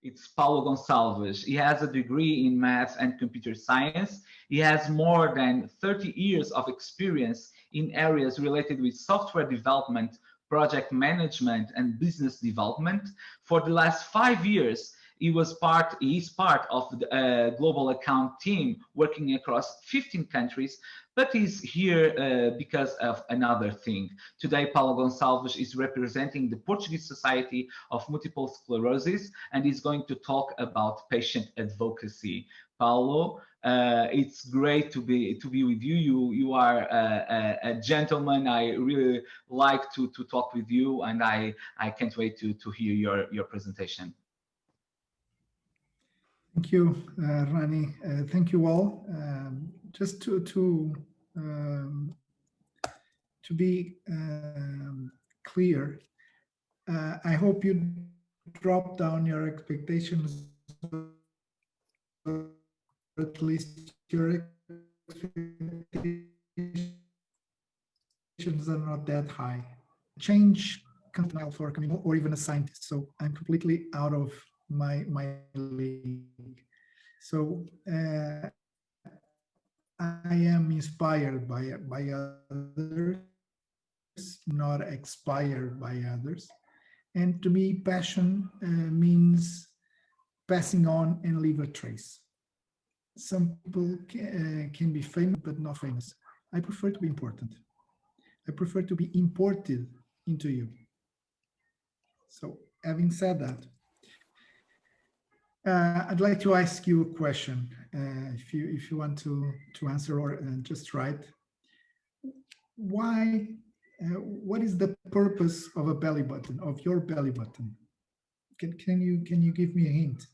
It's Paulo Gonçalves. He has a degree in math and computer science. He has more than 30 years of experience in areas related with software development, project management, and business development. For the last 5 years, he's part of the global account team working across 15 countries, but he's here because of another thing. Today, Paulo Gonçalves is representing the Portuguese Society of Multiple Sclerosis, and he's going to talk about patient advocacy. Paulo, it's great to be with you. You are a gentleman. I really like to talk with you, and I can't wait to hear your presentation. Thank you, Rani. Thank you all. Just to be clear, I hope you drop down your expectations, or at least your expectations are not that high. Change can't for a community or even a scientist, so I'm completely out of my league. So I am inspired by others, not expired by others. And to me, passion means passing on and leave a trace. Some people can be famous, but not famous. I prefer to be important. I prefer to be imported into you. So having said that, I'd like to ask you a question, if you want to answer or just write. Why? What is the purpose of a belly button, of your belly button? Can you give me a hint?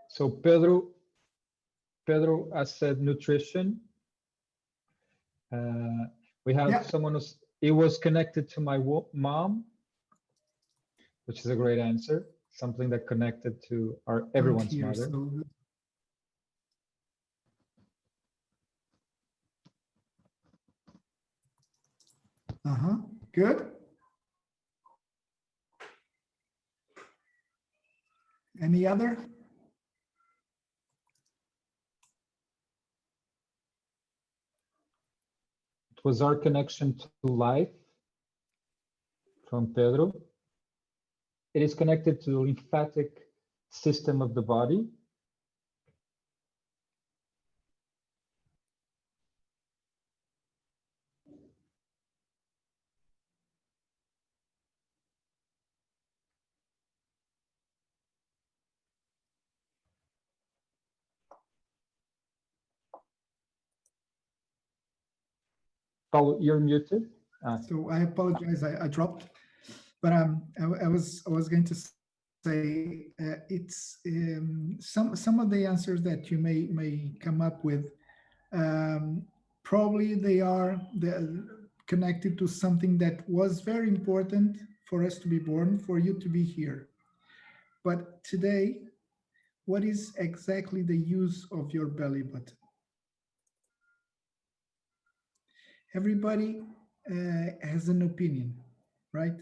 So Pedro has said nutrition. We have someone who's, it was connected to my mom, which is a great answer. Something that connected to everyone's mother. Good. Any other? Was our connection to life from Pedro. It is connected to the lymphatic system of the body. Paulo, you're muted. So I apologize, I dropped, but I was going to say it's some of the answers that you may come up with. Probably they are connected to something that was very important for us to be born, for you to be here. But today, what is exactly the use of your belly button? Everybody has an opinion, right?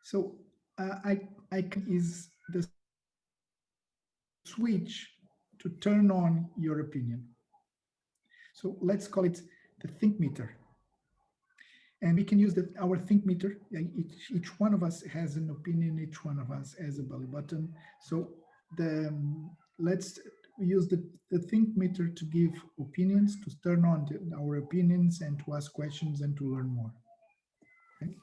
So I is the switch to turn on your opinion. So let's call it the think meter. And we can use our think meter. Each one of us has an opinion. Each one of us has a belly button. So let's use the think meter to give opinions, to turn on our opinions, and to ask questions and to learn more. Okay?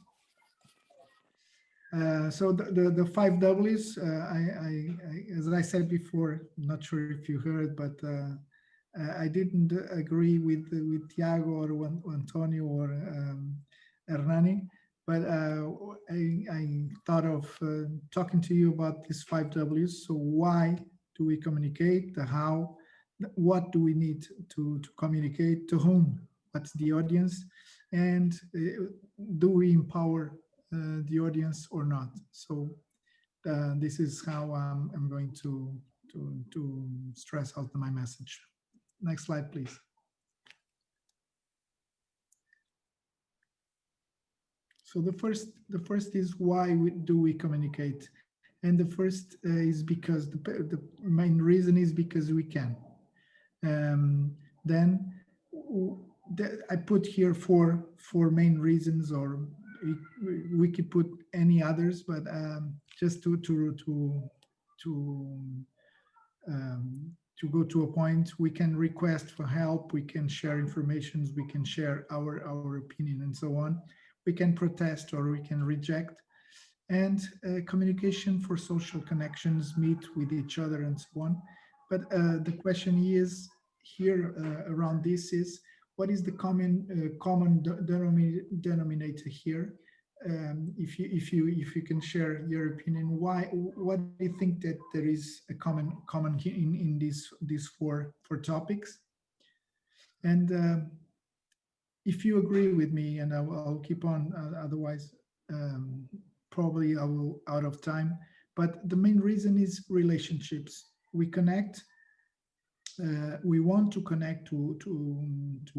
So the 5 W's, as I said before, I'm not sure if you heard, but I didn't agree with Tiago or Antonio or Hernani, but I thought of talking to you about these 5 W's. So why do we communicate? The how? What do we need to communicate? To whom? What's the audience? And do we empower the audience or not? So this is how I'm going to stress out my message. Next slide, please. So the first is why do we communicate? And the first is because the main reason is because we can. Then I put here four main reasons, or we could put any others, but just to go to a point, we can request for help, we can share informations, we can share our opinion and so on. We can protest or we can reject. And communication for social connections, meet with each other and so on. But the question is here around this is, what is the common denominator here? If you can share your opinion, what do you think that there is a common in these four topics? And if you agree with me, and I'll keep on, otherwise probably I will out of time. But the main reason is relationships. We connect. We want to connect to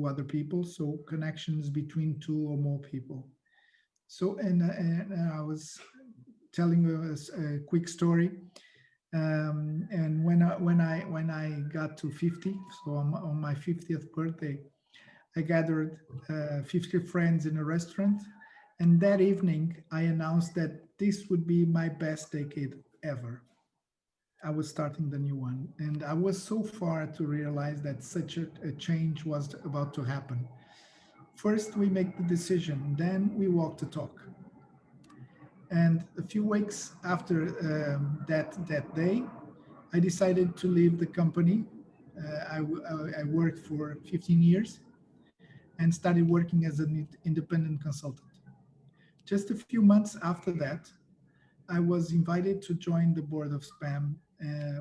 other people. So connections between two or more people. So and I was telling a quick story. And when I got to 50, so on my 50th birthday, I gathered 50 friends in a restaurant. And that evening, I announced that this would be my best decade ever. I was starting the new one. And I was so far to realize that such a change was about to happen. First, we make the decision, then we walk the talk. And a few weeks after that day, I decided to leave the company. I worked for 15 years and started working as an independent consultant. Just a few months after that, I was invited to join the board of SPAM,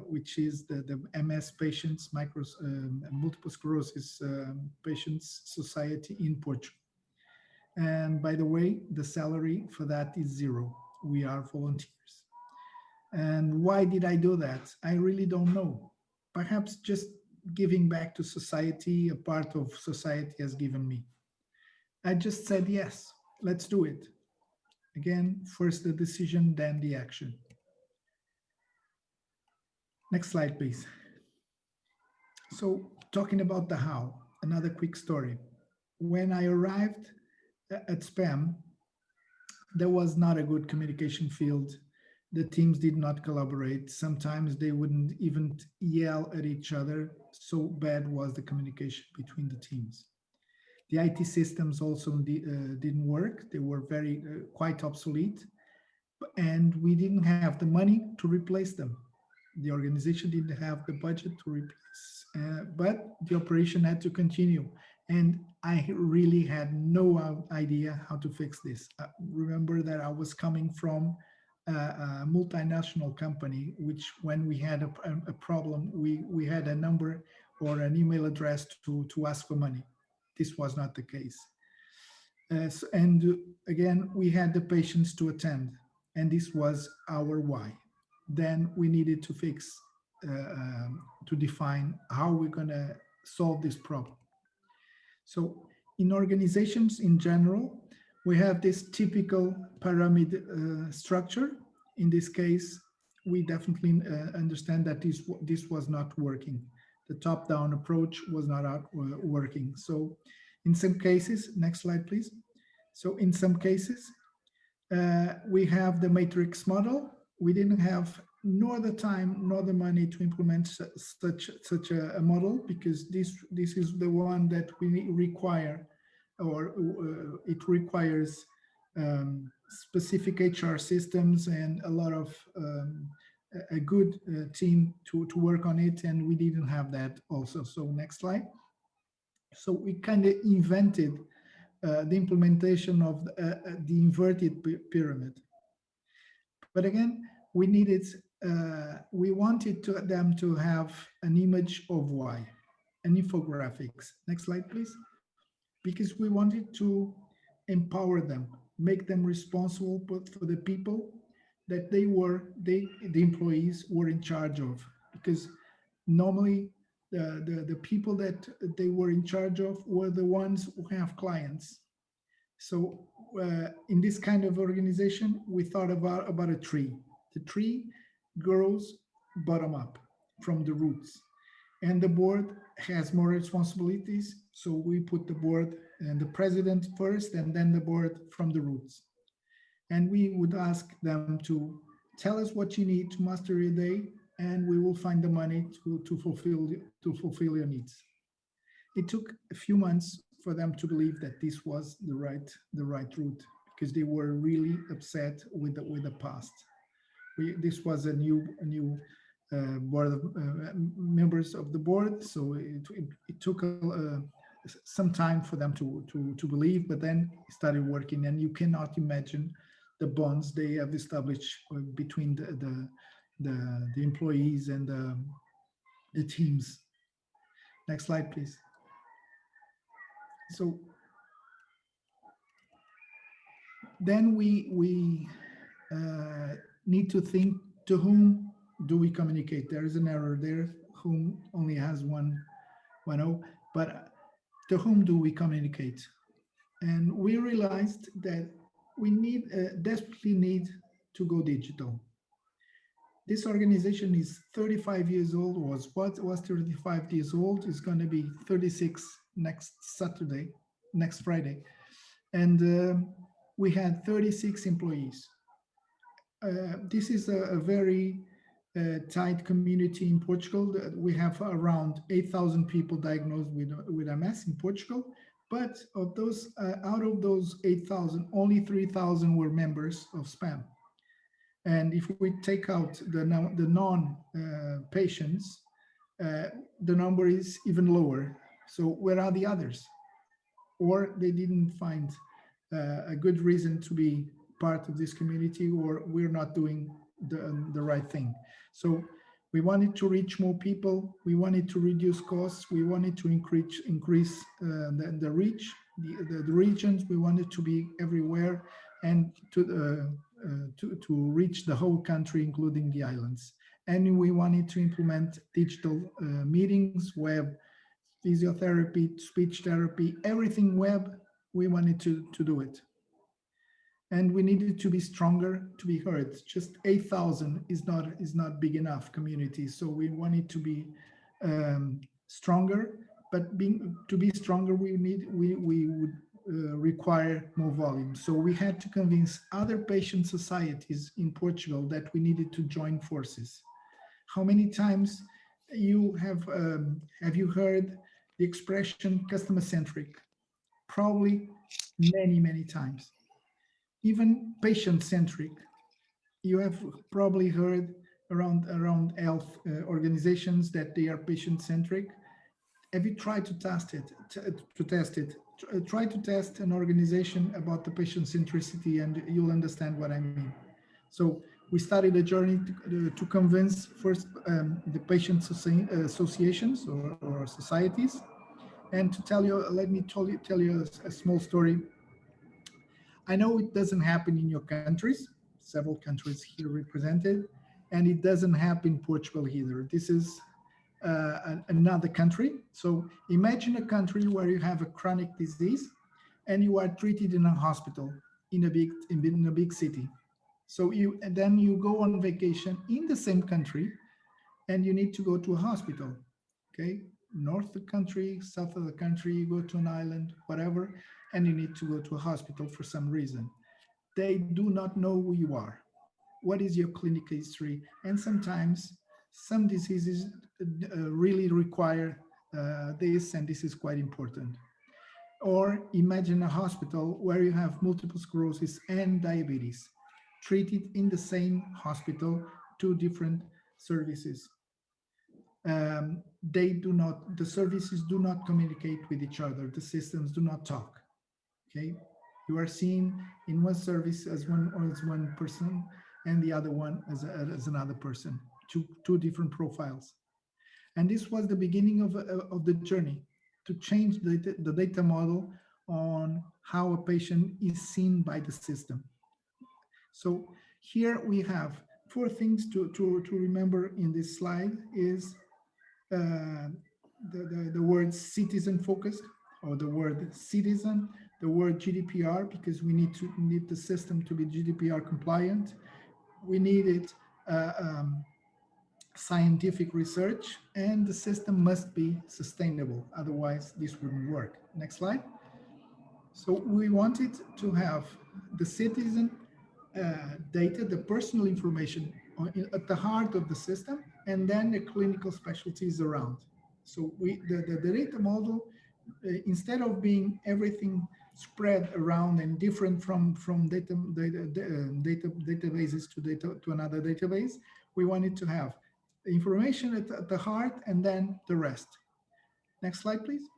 which is the MS Patients, Multiple Sclerosis Patients Society in Portugal. And by the way, the salary for that is zero. We are volunteers. And why did I do that? I really don't know. Perhaps just giving back to society, a part of society has given me. I just said, yes, let's do it. Again, first the decision, then the action. Next slide, please. So talking about the how, another quick story. When I arrived at SPAM, there was not a good communication field. The teams did not collaborate. Sometimes they wouldn't even yell at each other. So bad was the communication between the teams. The IT systems also didn't work. They were quite obsolete, and we didn't have the money to replace them. The organization didn't have the budget to replace, but the operation had to continue. And I really had no idea how to fix this. Remember that I was coming from a multinational company, which when we had a problem, we had a number or an email address to ask for money. This was not the case. And again, we had the patients to attend, and this was our why. Then we needed to fix, to define how we're going to solve this problem. So in organizations in general, we have this typical pyramid structure. In this case, we definitely understand that this was not working. The top-down approach was not working. So in some cases, next slide, please. So in some cases, we have the matrix model. We didn't have nor the time nor the money to implement such a model, because this is the one that we require, or it requires specific HR systems and a lot of a good team to work on it, and we didn't have that also. So next slide. So we kind of invented the implementation of the inverted pyramid. But again, we wanted them to have an image of why, an infographics. Next slide, please. Because we wanted to empower them, make them responsible for the people that the employees were in charge of. Because normally the people that they were in charge of were the ones who have clients. So in this kind of organization, we thought about a tree. The tree grows bottom up from the roots, and the board has more responsibilities. So we put the board and the president first, and then the board from the roots. And we would ask them to tell us what you need to master your day, and we will find the money to fulfill your needs. It took a few months for them to believe that this was the right route, because they were really upset with the past. This was a new board of members of the board, so it took some time for them to believe, but then it started working, and you cannot imagine the bonds they have established between the employees and the teams. Next slide, please. So then we need to think, to whom do we communicate? There is an error there. Whom only has one O, but to whom do we communicate? And we realized that we desperately need to go digital. This organization is 35 years old, was 35 years old, is going to be 36 next Friday. And we had 36 employees. This is a very tight community in Portugal. We have around 8,000 people diagnosed with MS in Portugal, but out of those 8,000, only 3,000 were members of SPAM. And if we take out the non-patients, the number is even lower. So where are the others? Or they didn't find a good reason to be part of this community, or we're not doing the right thing. So we wanted to reach more people. We wanted to reduce costs. We wanted to increase the reach, the regions. We wanted to be everywhere, and to reach the whole country, including the islands. And we wanted to implement digital meetings, web, physiotherapy, speech therapy, everything web. We wanted to do it. And we needed to be stronger to be heard. Just 8,000 is not big enough community. So we wanted to be stronger, but to be stronger, we would require more volume. So we had to convince other patient societies in Portugal that we needed to join forces. How many times you have you heard the expression customer-centric? Probably many times. Even patient-centric. You have probably heard around health organizations that they are patient-centric. Have you tried to test it? Try to test an organization about the patient centricity, and you'll understand what I mean. So we started a journey to convince first the patient associations or societies. And to tell you, let me tell you a small story. I know it doesn't happen in your countries, several countries here represented, and it doesn't happen in Portugal either. This is another country. So imagine a country where you have a chronic disease and you are treated in a hospital in a big city. So then you go on vacation in the same country and you need to go to a hospital, okay? North of the country, south of the country, you go to an island, whatever, and you need to go to a hospital for some reason. They do not know who you are. What is your clinical history? And sometimes some diseases really require this, and this is quite important. Or imagine a hospital where you have multiple sclerosis and diabetes treated in the same hospital, two different services. The services do not communicate with each other. The systems do not talk, okay? You are seen in one service as one person and the other one as another person, two different profiles. And this was the beginning of the journey to change the data model on how a patient is seen by the system. So here we have 4 things to remember in this slide is the word citizen focused, or the word citizen, the word GDPR because we need the system to be GDPR compliant. We needed scientific research, and the system must be sustainable. Otherwise, this wouldn't work. Next slide. So we wanted to have the citizen data, the personal information at the heart of the system, and then the clinical specialties around. So the data model, instead of being everything spread around and different from databases to another database, we wanted to have the information at the heart and then the rest. Next slide, please.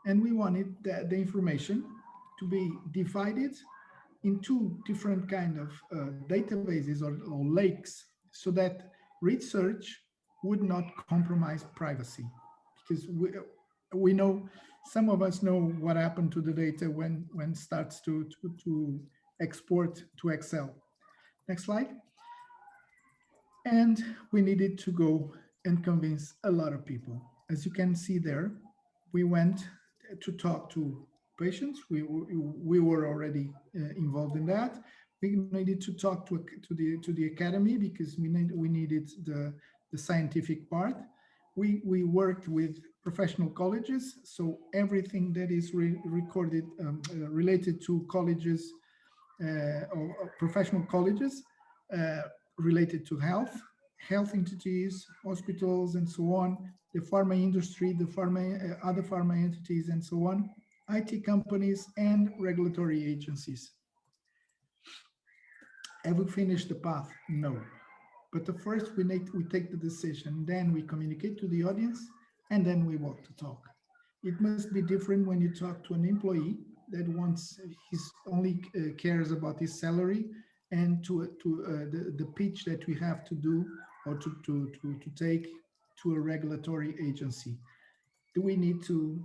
And we wanted the information to be divided in two different kind of databases or lakes, so that research would not compromise privacy. Because we know, some of us know what happened to the data when it starts to export to Excel. Next slide. And we needed to go and convince a lot of people. As you can see there, we went to talk to patients. We were already involved in that. We needed to talk to the academy because we needed the scientific part. We worked with professional colleges, so everything that is recorded related to colleges or professional colleges related to health entities, hospitals, and so on, the pharma industry, the other pharma entities, and so on, IT companies, and regulatory agencies. Have we finished the path? No. But first we take the decision, then we communicate to the audience, and then we walk the talk. It must be different when you talk to an employee that only cares about his salary, and to the pitch that we have to do or to take to a regulatory agency. Do we need to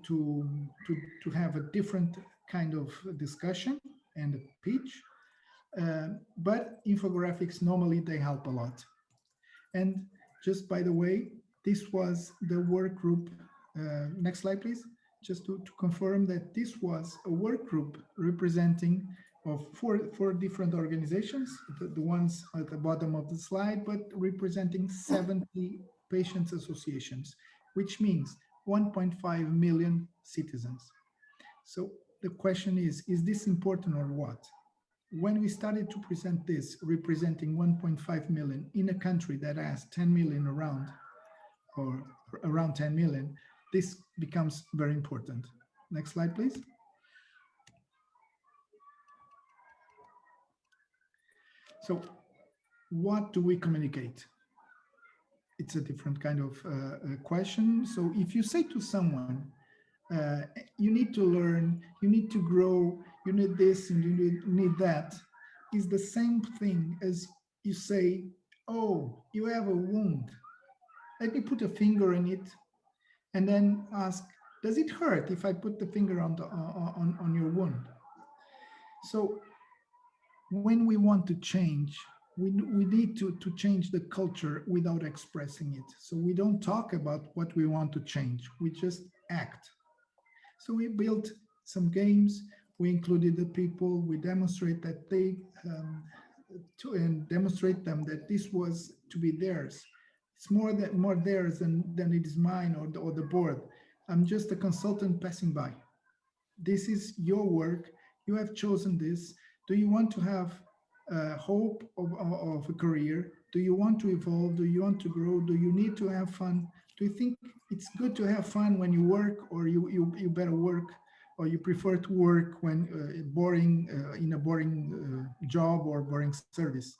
have a different kind of discussion and a pitch? But infographics, normally they help a lot. And just by the way, this was the work group. Next slide, please. Just to confirm that this was a work group representing of four different organizations, the ones at the bottom of the slide, but representing 70 patients associations, which means 1.5 million citizens. So the question is this important or what? When we started to present this, representing 1.5 million in a country that has 10 million around, or around 10 million, this becomes very important. Next slide, please. So what do we communicate? It's a different kind of question. So if you say to someone, you need to learn, you need to grow, you need this and you need that, is the same thing as you say, oh, you have a wound. Let me put a finger in it and then ask, does it hurt if I put the finger on your wound? So when we want to change, we need to change the culture without expressing it. So we don't talk about what we want to change, we just act. So we built some games, we included the people, we demonstrate that and demonstrate them that this was to be theirs. It's more theirs than it is mine or the board. I'm just a consultant passing by. This is your work, you have chosen this. Do you want to have hope of a career? Do you want to evolve? Do you want to grow? Do you need to have fun? Do you think it's good to have fun when you work, or you better work, or you prefer to work when in a boring job or boring service?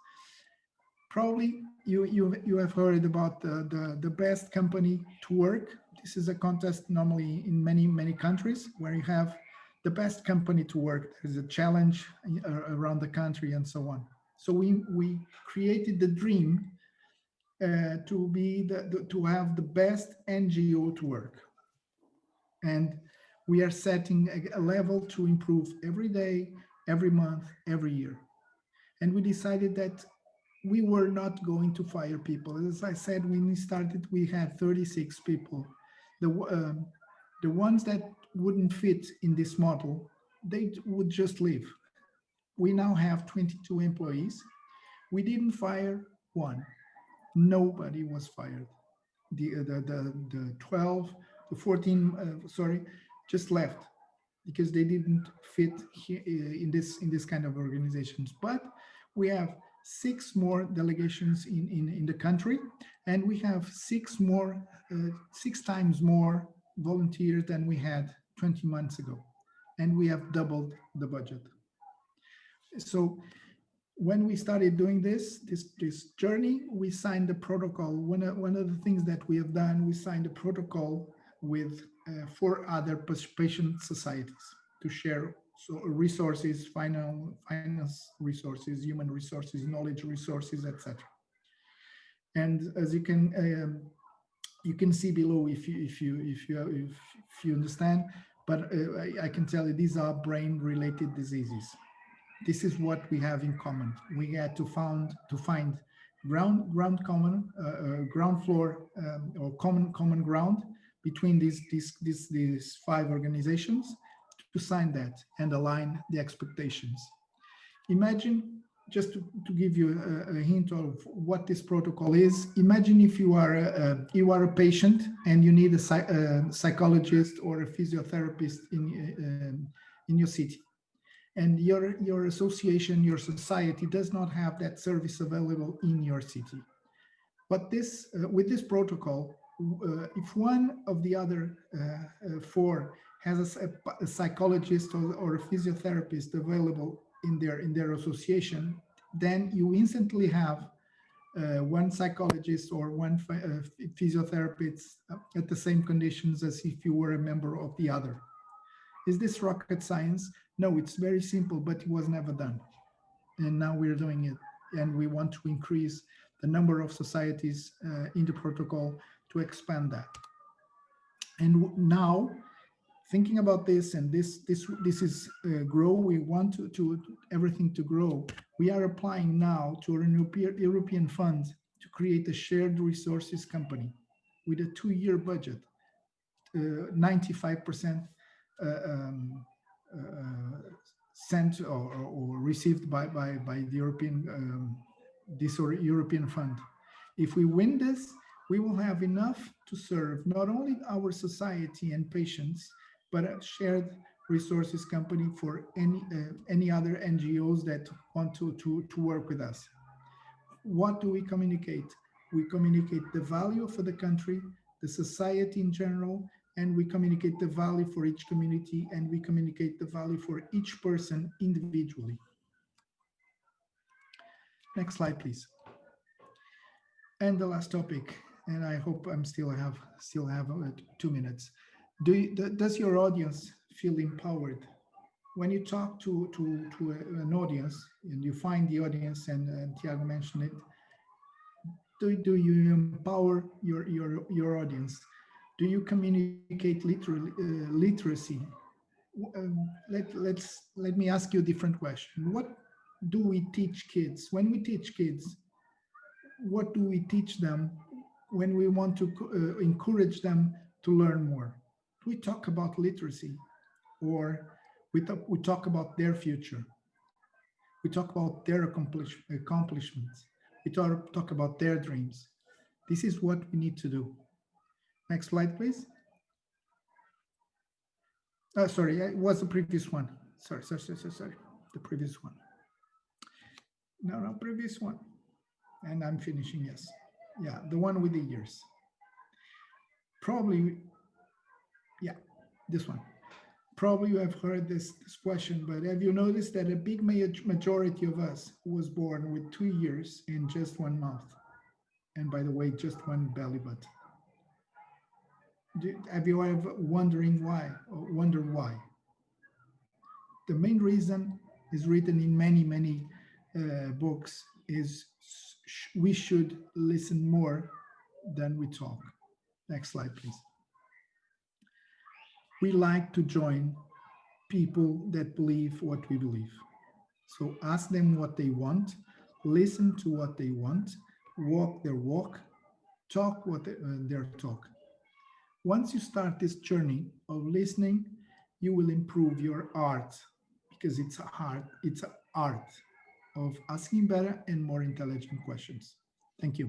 Probably you have heard about the best company to work. This is a contest normally in many countries where you have the best company to work. There's a challenge around the country and so on. So we created the dream to have the best NGO to work. And we are setting a level to improve every day, every month, every year. And we decided that we were not going to fire people. As I said, when we started, we had 36 people. The ones that wouldn't fit in this model, they would just leave. We now have 22 employees. We didn't fire one. Nobody was fired. The 12, the 14, sorry, just left because they didn't fit here in this kind of organizations. But we have 6 more delegations in the country, and we have 6 times more volunteers than we had 20 months ago, and we have doubled the budget. So when we started doing this journey, we signed the protocol. One of the things that we have done, we signed a protocol with 4 other participation societies to share resources, finance resources, human resources, knowledge resources, etc. And as you can see below if you understand, but I can tell you these are brain-related diseases. This is what we have in common. We had to find ground floor or common ground between these 5 organizations to sign that and align the expectations. Imagine, just to give you a hint of what this protocol is, imagine if you are a patient and you need a psychologist or a physiotherapist in your city. And your association, your society does not have that service available in your city. But with this protocol, if one of the other 4 has a psychologist or a physiotherapist available in their association, then you instantly have one psychologist or one physiotherapist at the same conditions as if you were a member of the other. Is this rocket science? No, it's very simple, but it was never done. And now we're doing it. And we want to increase the number of societies in the protocol to expand that. And now, thinking about this, and this is grow, we want to everything to grow. We are applying now to an European fund to create a shared resources company with a 2-year budget, 95% sent or received by the European European fund. If we win this, we will have enough to serve not only our society and patients, but a shared resources company for any other NGOs that want to work with us. What do we communicate? We communicate the value for the country, the society in general, and we communicate the value for each community, and we communicate the value for each person individually. Next slide, please. And the last topic, and I hope I'm still have 2 minutes. Does your audience feel empowered? When you talk to an audience and you find the audience, and Tiago mentioned it, do you empower your audience? Do you communicate literacy? Let me ask you a different question. What do we teach kids? When we teach kids, what do we teach them when we want to encourage them to learn more? Do we talk about literacy, or we talk about their future? We talk about their accomplishments. We talk about their dreams. This is what we need to do. Next slide, please. Sorry, it was the previous one. Sorry. The previous one. No, previous one. And I'm finishing, yes. Yeah, the one with the years. Probably, yeah, this one. Probably you have heard this question, but have you noticed that a big majority of us was born with 2 years and just 1 mouth? And by the way, just 1 belly button. Have you ever wondered why? The main reason is written in many books, is we should listen more than we talk. Next slide, please. We like to join people that believe what we believe. So ask them what they want, listen to what they want, walk their walk, talk their talk. Once you start this journey of listening, you will improve your art because it's art of asking better and more intelligent questions. Thank you.